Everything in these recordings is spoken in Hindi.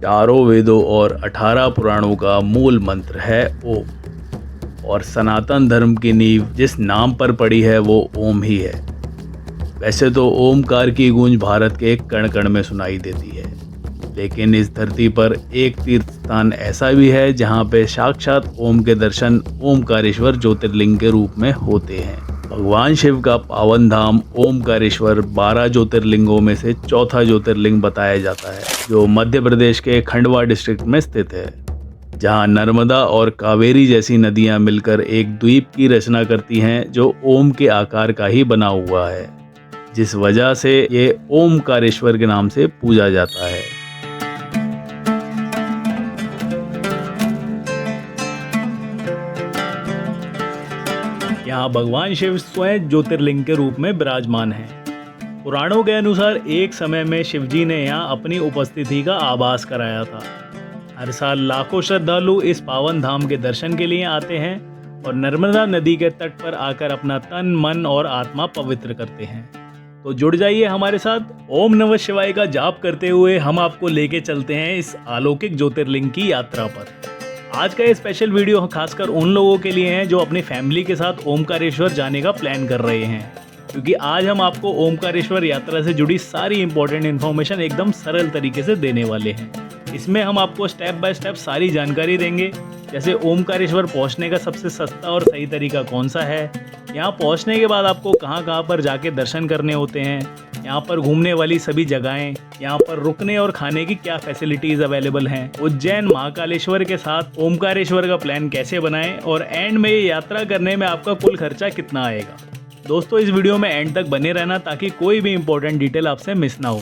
चारों वेदों और 18 पुराणों का मूल मंत्र है ओम, और सनातन धर्म की नींव जिस नाम पर पड़ी है वो ओम ही है। वैसे तो ओमकार की गूंज भारत के कण कण में सुनाई देती है, लेकिन इस धरती पर एक तीर्थ स्थान ऐसा भी है जहाँ पे साक्षात ओम के दर्शन ओमकारेश्वर ज्योतिर्लिंग के रूप में होते हैं। भगवान शिव का पावन धाम ओमकारेश्वर 12 ज्योतिर्लिंगों में से चौथा ज्योतिर्लिंग बताया जाता है, जो मध्य प्रदेश के खंडवा डिस्ट्रिक्ट में स्थित है, जहां नर्मदा और कावेरी जैसी नदियां मिलकर एक द्वीप की रचना करती हैं जो ओम के आकार का ही बना हुआ है, जिस वजह से ये ओमकारेश्वर के नाम से पूजा जाता है। यहाँ भगवान शिव स्वयं ज्योतिर्लिंग के रूप में विराजमान हैं। पुराणों के अनुसार एक समय में शिवजी ने यहाँ अपनी उपस्थिति का आभास कराया था। हर साल लाखों श्रद्धालु इस पावन धाम के दर्शन के लिए आते हैं और नर्मदा नदी के तट पर आकर अपना तन, मन और आत्मा पवित्र करते हैं। तो जुड़ जाइए हमारे साथ। ओम नमः शिवाय का जाप करते हुए हम आपको लेके चलते हैं इस अलौकिक ज्योतिर्लिंग की यात्रा पर। आज का ये स्पेशल वीडियो खासकर उन लोगों के लिए है जो अपनी फैमिली के साथ ओमकारेश्वर जाने का प्लान कर रहे हैं, क्योंकि आज हम आपको ओमकारेश्वर यात्रा से जुड़ी सारी इंपॉर्टेंट इन्फॉर्मेशन एकदम सरल तरीके से देने वाले हैं। इसमें हम आपको स्टेप बाय स्टेप सारी जानकारी देंगे, जैसे ओमकारेश्वर पहुंचने का सबसे सस्ता और सही तरीका कौन सा है, यहाँ पहुंचने के बाद आपको कहाँ पर जाके दर्शन करने होते हैं, यहाँ पर घूमने वाली सभी जगहें, यहाँ पर रुकने और खाने की क्या फैसिलिटीज़ अवेलेबल हैं, उज्जैन महाकालेश्वर के साथ ओमकारेश्वर का प्लान कैसे बनाएं, और एंड में ये यात्रा करने में आपका कुल खर्चा कितना आएगा। दोस्तों, इस वीडियो में एंड तक बने रहना ताकि कोई भी इंपॉर्टेंट डिटेल आपसे मिस ना हो।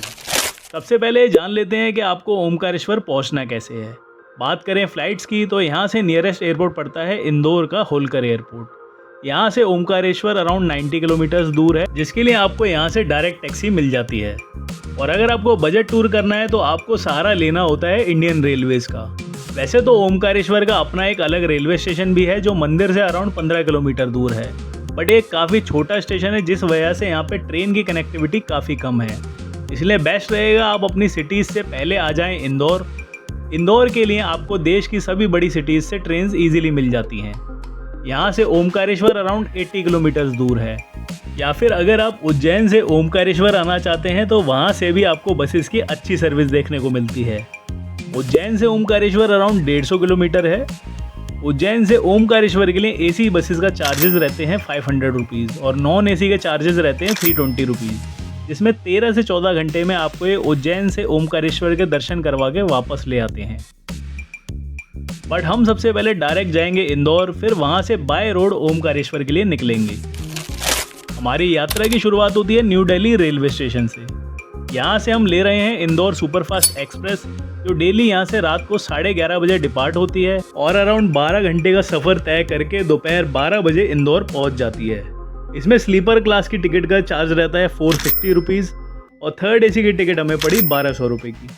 सबसे पहले जान लेते हैं कि आपको ओमकारेश्वर पहुँचना कैसे है। बात करें फ़्लाइट्स की तो यहाँ से नियरेस्ट एयरपोर्ट पड़ता है इंदौर का होलकर एयरपोर्ट। यहाँ से ओमकारेश्वर अराउंड 90 किलोमीटर्स दूर है, जिसके लिए आपको यहाँ से डायरेक्ट टैक्सी मिल जाती है। और अगर आपको बजट टूर करना है तो आपको सहारा लेना होता है इंडियन रेलवेज़ का। वैसे तो ओमकारेश्वर का अपना एक अलग रेलवे स्टेशन भी है जो मंदिर से अराउंड 15 किलोमीटर दूर है, बट एक काफ़ी छोटा स्टेशन है, जिस वजह से यहाँ पे ट्रेन की कनेक्टिविटी काफ़ी कम है। इसलिए बेस्ट रहेगा आप अपनी सिटीज़ से पहले आ जाएँ इंदौर। इंदौर के लिए आपको देश की सभी बड़ी सिटीज़ से ट्रेन ईजिली मिल जाती हैं। यहाँ से ओमकारेश्वर अराउंड 80 किलोमीटर्स दूर है। या फिर अगर आप उज्जैन से ओमकारेश्वर आना चाहते हैं तो वहाँ से भी आपको बसेस की अच्छी सर्विस देखने को मिलती है। उज्जैन से ओमकारेश्वर अराउंड 150 किलोमीटर है। उज्जैन से ओमकारेश्वर के लिए एसी बसेस का चार्जेस रहते हैं 500 रुपीज़ और नॉन एसी के चार्जेस रहते हैं 320 रुपीज़, जिसमें 13 से 14 घंटे में आपको ये उज्जैन से ओमकारेश्वर के दर्शन करवा के वापस ले आते हैं। बट हम सबसे पहले डायरेक्ट जाएंगे इंदौर, फिर वहाँ से बाय रोड ओमकारेश्वर के लिए निकलेंगे। हमारी यात्रा की शुरुआत होती है न्यू दिल्ली रेलवे स्टेशन से। यहाँ से हम ले रहे हैं इंदौर सुपरफास्ट एक्सप्रेस, जो डेली यहाँ से रात को 11:30 बजे डिपार्ट होती है और अराउंड 12 घंटे का सफ़र तय करके दोपहर 12 बजे इंदौर पहुँच जाती है। इसमें स्लीपर क्लास की टिकट का चार्ज रहता है 460 रुपीज़ और थर्ड एसी की टिकट हमें पड़ी 1200 रुपये की।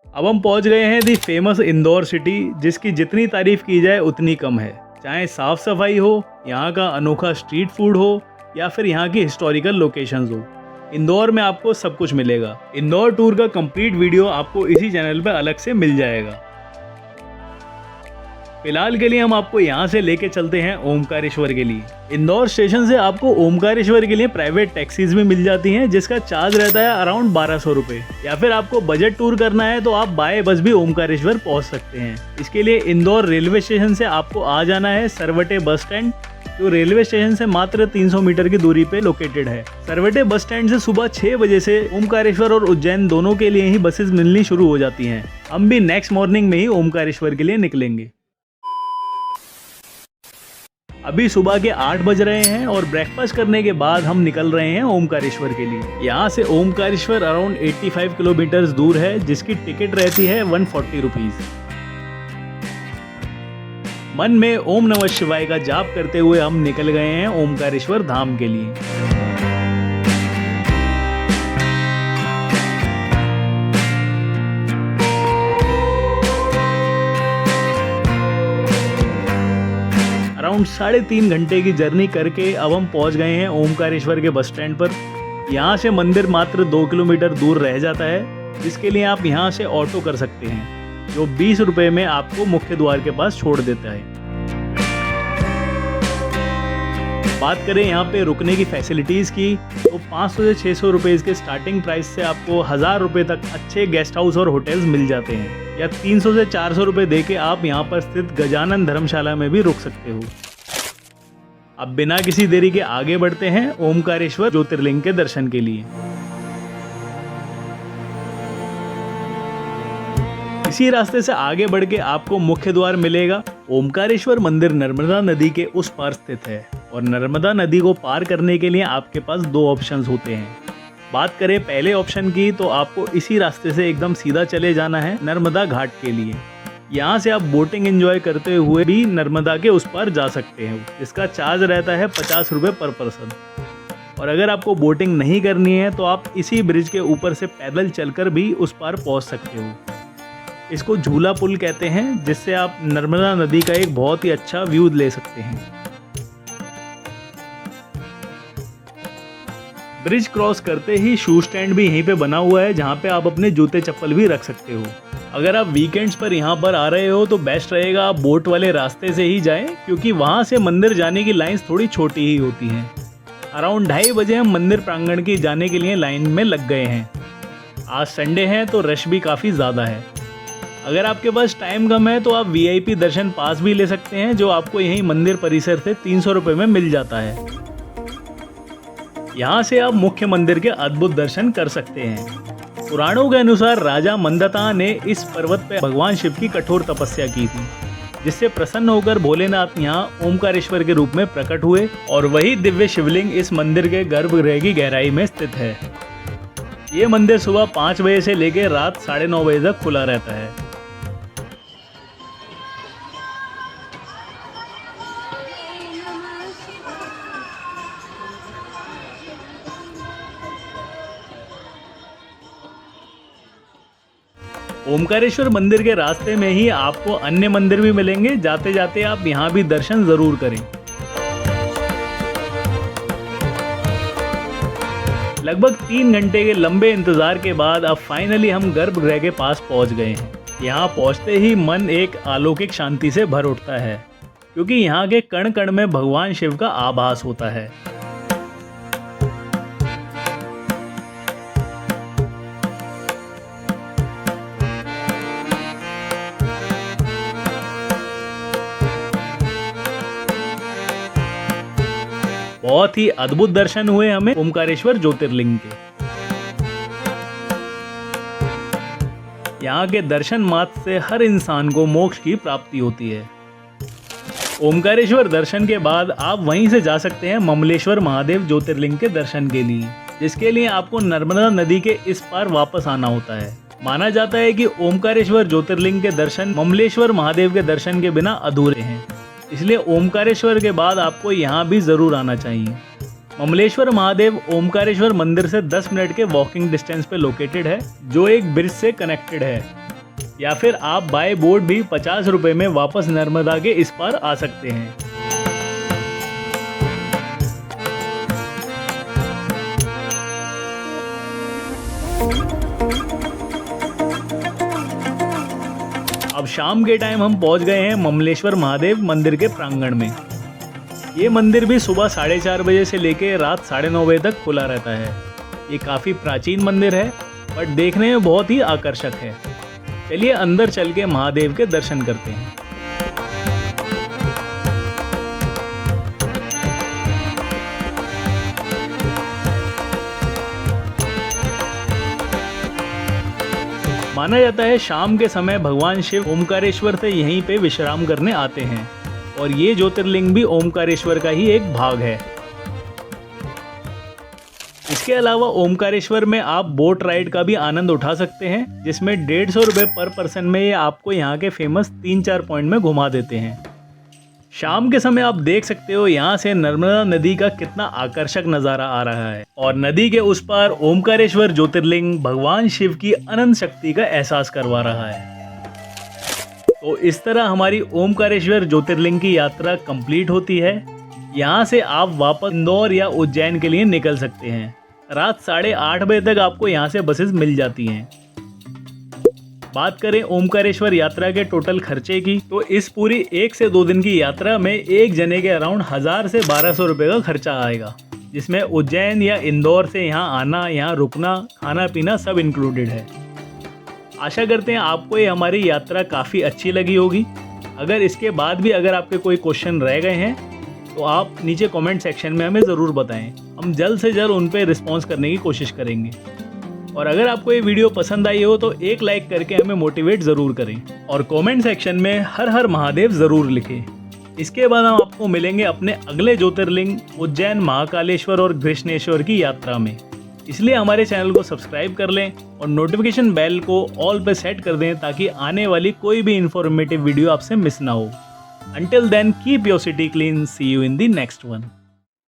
अब हम पहुंच गए हैं दी फेमस इंदौर सिटी, जिसकी जितनी तारीफ की जाए उतनी कम है। चाहे साफ सफाई हो, यहाँ का अनोखा स्ट्रीट फूड हो, या फिर यहाँ की हिस्टोरिकल लोकेशंस हो, इंदौर में आपको सब कुछ मिलेगा। इंदौर टूर का कंप्लीट वीडियो आपको इसी चैनल पर अलग से मिल जाएगा। फिलहाल के लिए हम आपको यहाँ से लेके चलते हैं ओमकारेश्वर के लिए। इंदौर स्टेशन से आपको ओमकारेश्वर के लिए प्राइवेट टैक्सीज भी मिल जाती हैं, जिसका चार्ज रहता है अराउंड 1200 रुपये। या फिर आपको बजट टूर करना है तो आप बाय बस भी ओमकारेश्वर पहुँच सकते हैं। इसके लिए इंदौर रेलवे स्टेशन से आपको आ जाना है सरवटे बस स्टैंड, जो रेलवे स्टेशन से मात्र 300 मीटर की दूरी पे लोकेटेड है। सरवटे बस स्टैंड से सुबह 6 बजे से ओमकारेश्वर और उज्जैन दोनों के लिए ही बसेस मिलनी शुरू हो जाती हैं। हम भी नेक्स्ट मॉर्निंग में ही ओमकारेश्वर के लिए निकलेंगे। अभी सुबह के 8 बज रहे हैं और ब्रेकफास्ट करने के बाद हम निकल रहे हैं ओमकारेश्वर के लिए। यहाँ से ओमकारेश्वर अराउंड 85 किलोमीटर्स दूर है, जिसकी टिकट रहती है 140 रुपीज़। मन में ओम नमः शिवाय का जाप करते हुए हम निकल गए हैं ओमकारेश्वर धाम के लिए। अराउंड 3.5 घंटे की जर्नी करके अब हम पहुंच गए हैं ओमकारेश्वर के बस स्टैंड पर। यहाँ से मंदिर मात्र 2 किलोमीटर दूर रह जाता है, जिसके लिए आप यहाँ से ऑटो कर सकते हैं, जो 20 रुपये में आपको मुख्य द्वार के पास छोड़ देता है। बात करें यहाँ पे रुकने की फैसिलिटीज़ की, तो 500 से 600 रुपये के स्टार्टिंग प्राइस से आपको 1000 रुपये तक अच्छे गेस्ट हाउस और होटल्स मिल जाते हैं, या 300 से 400 रुपये दे के आप यहाँ पर स्थित गजानन धर्मशाला में भी रुक सकते हो। अब बिना किसी देरी के आगे बढ़ते हैं ओमकारेश्वर ज्योतिर्लिंग के दर्शन के लिए। इसी रास्ते से आगे बढ़ के आपको मुख्य द्वार मिलेगा। ओमकारेश्वर मंदिर नर्मदा नदी के उस पार स्थित है और नर्मदा नदी को पार करने के लिए आपके पास 2 ऑप्शंस होते हैं। बात करें पहले ऑप्शन की, तो आपको इसी रास्ते से एकदम सीधा चले जाना है नर्मदा घाट के लिए। यहाँ से आप बोटिंग एंजॉय करते हुए भी नर्मदा के उस पार जा सकते हैं। इसका चार्ज रहता है 50 रुपये पर पर्सन। और अगर आपको बोटिंग नहीं करनी है तो आप इसी ब्रिज के ऊपर से पैदल चलकर भी उस पार पहुँच सकते हो। इसको झूला पुल कहते हैं, जिससे आप नर्मदा नदी का एक बहुत ही अच्छा व्यू ले सकते हैं। ब्रिज क्रॉस करते ही शू स्टैंड भी यहीं पे बना हुआ है, जहाँ पे आप अपने जूते चप्पल भी रख सकते हो। अगर आप वीकेंड्स पर यहाँ पर आ रहे हो तो बेस्ट रहेगा आप बोट वाले रास्ते से ही जाएं, क्योंकि वहाँ से मंदिर जाने की लाइंस थोड़ी छोटी ही होती हैं। अराउंड 2:30 बजे हम मंदिर प्रांगण की जाने के लिए लाइन में लग गए हैं। आज संडे है तो रश भी काफ़ी ज़्यादा है। अगर आपके पास टाइम कम है तो आप VIP दर्शन पास भी ले सकते हैं, जो आपको यहीं मंदिर परिसर से 300 रुपये में मिल जाता है। यहाँ से आप मुख्य मंदिर के अद्भुत दर्शन कर सकते हैं। पुराणों के अनुसार राजा मंदता ने इस पर्वत पर भगवान शिव की कठोर तपस्या की थी, जिससे प्रसन्न होकर भोलेनाथ यहाँ ओमकारेश्वर के रूप में प्रकट हुए और वही दिव्य शिवलिंग इस मंदिर के गर्भगृह की गहराई में स्थित है। ये मंदिर सुबह 5 बजे से लेकर रात 9:30 बजे तक खुला रहता है। ओमकारेश्वर मंदिर के रास्ते में ही आपको अन्य मंदिर भी मिलेंगे। जाते जाते आप यहाँ भी दर्शन जरूर करें। लगभग 3 घंटे के लंबे इंतजार के बाद अब फाइनली हम गर्भगृह के पास पहुँच गए हैं। यहाँ पहुँचते ही मन एक अलौकिक शांति से भर उठता है, क्योंकि यहाँ के कण कण में भगवान शिव का आभास होता है। बहुत ही अद्भुत दर्शन हुए हमें ओमकारेश्वर ज्योतिर्लिंग के। यहाँ के दर्शन मात्र से हर इंसान को मोक्ष की प्राप्ति होती है। ओमकारेश्वर दर्शन के बाद आप वहीं से जा सकते हैं ममलेश्वर महादेव ज्योतिर्लिंग के दर्शन के लिए, जिसके लिए आपको नर्मदा नदी के इस पार वापस आना होता है। माना जाता है कि ओमकारेश्वर ज्योतिर्लिंग के दर्शन ममलेश्वर महादेव के दर्शन के बिना अधूरे हैं, इसलिए ओमकारेश्वर के बाद आपको यहाँ भी ज़रूर आना चाहिए। ममलेश्वर महादेव ओमकारेश्वर मंदिर से 10 मिनट के वॉकिंग डिस्टेंस पे लोकेटेड है, जो एक ब्रिज से कनेक्टेड है। या फिर आप बाय बोट भी 50 रुपये में वापस नर्मदा के इस पार आ सकते हैं। अब शाम के टाइम हम पहुंच गए हैं ममलेश्वर महादेव मंदिर के प्रांगण में। ये मंदिर भी सुबह 4:30 बजे से लेकर रात 9:30 बजे तक खुला रहता है। ये काफ़ी प्राचीन मंदिर है, बट देखने में बहुत ही आकर्षक है। चलिए अंदर चल के महादेव के दर्शन करते हैं। माना जाता है शाम के समय भगवान शिव ओमकारेश्वर से यहीं पे विश्राम करने आते हैं, और ये ज्योतिर्लिंग भी ओमकारेश्वर का ही एक भाग है। इसके अलावा ओमकारेश्वर में आप बोट राइड का भी आनंद उठा सकते हैं, जिसमें 150 रुपये पर पर्सन में ये आपको यहाँ के फेमस 3-4 पॉइंट में घुमा देते हैं। शाम के समय आप देख सकते हो यहाँ से नर्मदा नदी का कितना आकर्षक नज़ारा आ रहा है, और नदी के उस पार ओमकारेश्वर ज्योतिर्लिंग भगवान शिव की अनंत शक्ति का एहसास करवा रहा है। तो इस तरह हमारी ओमकारेश्वर ज्योतिर्लिंग की यात्रा कंप्लीट होती है। यहाँ से आप वापस इंदौर या उज्जैन के लिए निकल सकते हैं। रात 8:30 बजे तक आपको यहाँ से बसेस मिल जाती हैं। बात करें ओमकारेश्वर यात्रा के टोटल खर्चे की, तो इस पूरी 1 से 2 दिन की यात्रा में एक जने के अराउंड 1000 से 1200 रुपये का खर्चा आएगा, जिसमें उज्जैन या इंदौर से यहाँ आना, यहाँ रुकना, खाना पीना सब इंक्लूडेड है। आशा करते हैं आपको ये हमारी यात्रा काफ़ी अच्छी लगी होगी। अगर इसके बाद भी अगर आपके कोई क्वेश्चन रह गए हैं तो आप नीचे कमेंट सेक्शन में हमें ज़रूर बताएं, हम जल्द से जल्द उन पर रिस्पॉन्स करने की कोशिश करेंगे। और अगर आपको ये वीडियो पसंद आई हो तो एक लाइक करके हमें मोटिवेट ज़रूर करें और कमेंट सेक्शन में हर हर महादेव ज़रूर लिखें। इसके बाद हम आपको मिलेंगे अपने अगले ज्योतिर्लिंग उज्जैन, महाकालेश्वर और कृष्णेश्वर की यात्रा में। इसलिए हमारे चैनल को सब्सक्राइब कर लें और नोटिफिकेशन बेल को ऑल पे सेट कर दें ताकि आने वाली कोई भी इन्फॉर्मेटिव वीडियो आपसे मिस ना हो। Until then, keep your city clean. See you in the next one.